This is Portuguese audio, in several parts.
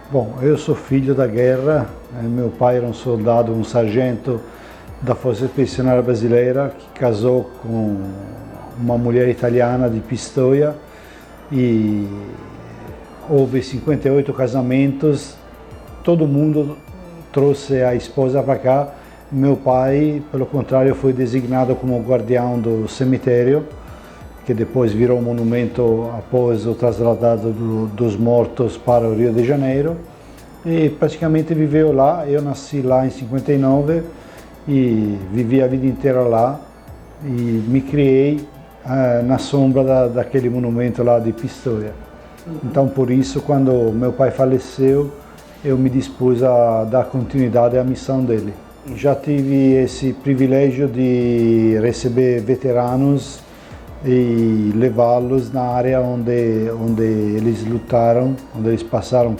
Bom, eu sou filho da guerra, meu pai era um soldado, um sargento da Força Expedicionária Brasileira que casou com uma mulher italiana de Pistoia e houve 58 casamentos, todo mundo trouxe a esposa para cá. Meu pai, pelo contrário, foi designado como guardião do cemitério, que depois virou monumento após o trasladado dos mortos para o Rio de Janeiro, e praticamente viveu lá. Eu nasci lá em 59 e vivi a vida inteira lá e me criei na sombra daquele monumento lá de Pistoia. Então, por isso, quando meu pai faleceu, eu me dispus a dar continuidade à missão dele. Já tive esse privilégio de receber veteranos e levá-los na área onde eles lutaram, onde eles passaram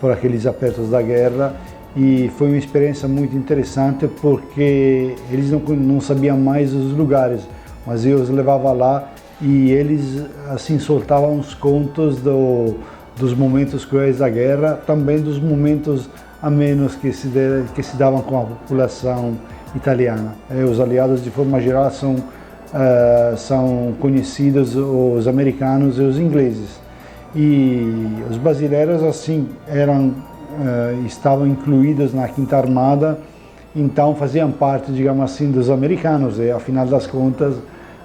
por aqueles apertos da guerra, e foi uma experiência muito interessante porque eles não sabiam mais os lugares, mas eu os levava lá e eles assim soltavam os contos dos momentos cruéis da guerra, também dos momentos amenos que se davam com a população italiana. Os aliados, de forma geral, são conhecidos os americanos e os ingleses, e os brasileiros assim estavam incluídos na Quinta Armada, então faziam parte, digamos assim, dos americanos, e afinal das contas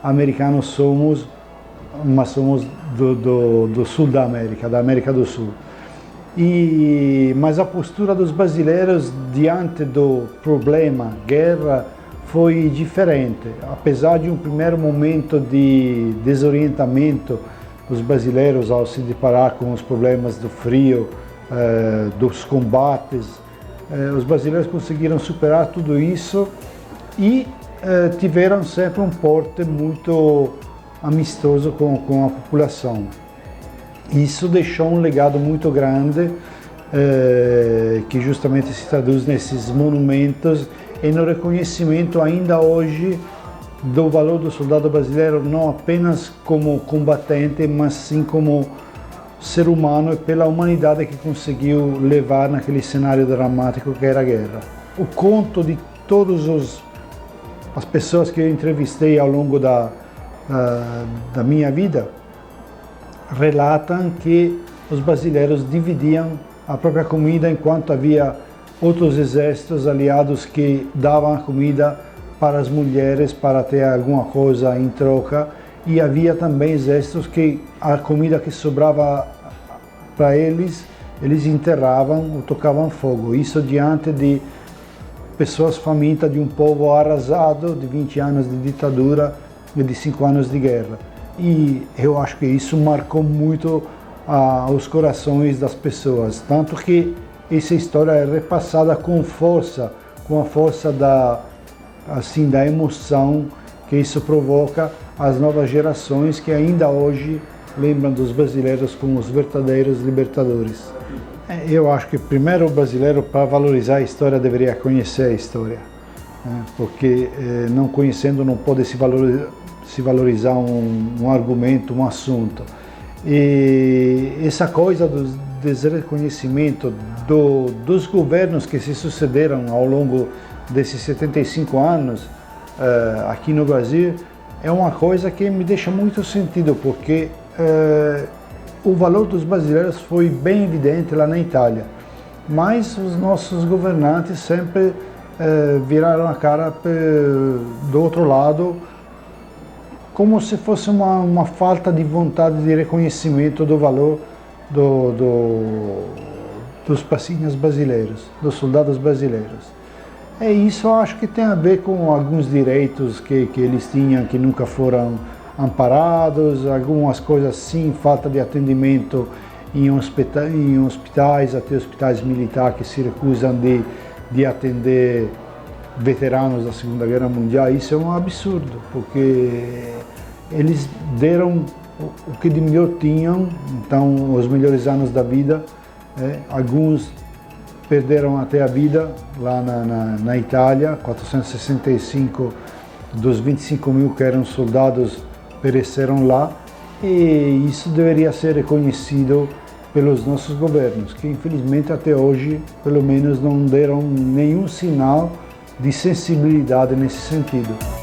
americanos somos, mas somos do sul da América do Sul. Mas a postura dos brasileiros diante do problema guerra foi diferente. Apesar de um primeiro momento de desorientamento dos brasileiros ao se deparar com os problemas do frio, dos combates, os brasileiros conseguiram superar tudo isso e tiveram sempre um porte muito amistoso com a população. Isso deixou um legado muito grande, que justamente se traduz nesses monumentos e no reconhecimento ainda hoje do valor do soldado brasileiro, não apenas como combatente, mas sim como ser humano, e pela humanidade que conseguiu levar naquele cenário dramático que era a guerra. O conto de todas as pessoas que eu entrevistei ao longo da minha vida relatam que os brasileiros dividiam a própria comida, enquanto havia outros exércitos aliados que davam a comida para as mulheres para ter alguma coisa em troca, e havia também exércitos que a comida que sobrava para eles enterravam ou tocavam fogo. Isso diante de pessoas famintas, de um povo arrasado, de 20 anos de ditadura e de 5 anos de guerra. E eu acho que isso marcou muito os corações das pessoas, tanto que essa história é repassada com a força da emoção que isso provoca às novas gerações que ainda hoje lembram dos brasileiros como os verdadeiros libertadores. Eu acho que primeiro o brasileiro, para valorizar a história, deveria conhecer a história, porque não conhecendo não pode se valorizar um argumento, um assunto. E essa coisa do desreconhecimento dos governos que se sucederam ao longo desses 75 anos aqui no Brasil é uma coisa que me deixa muito sentido, porque o valor dos brasileiros foi bem evidente lá na Itália, mas os nossos governantes sempre viraram a cara do outro lado, como se fosse uma falta de vontade de reconhecimento do valor dos pacinhos brasileiros, dos soldados brasileiros. Isso eu acho que tem a ver com alguns direitos que eles tinham que nunca foram amparados, algumas coisas sim, falta de atendimento em hospitais, até hospitais militares que se recusam de atender veteranos da Segunda Guerra Mundial. Isso é um absurdo, porque eles deram o que de melhor tinham, então os melhores anos da vida. Alguns perderam até a vida lá na Itália, 465 dos 25 mil que eram soldados pereceram lá, e isso deveria ser reconhecido pelos nossos governos, que infelizmente até hoje, pelo menos, não deram nenhum sinal de sensibilidade nesse sentido.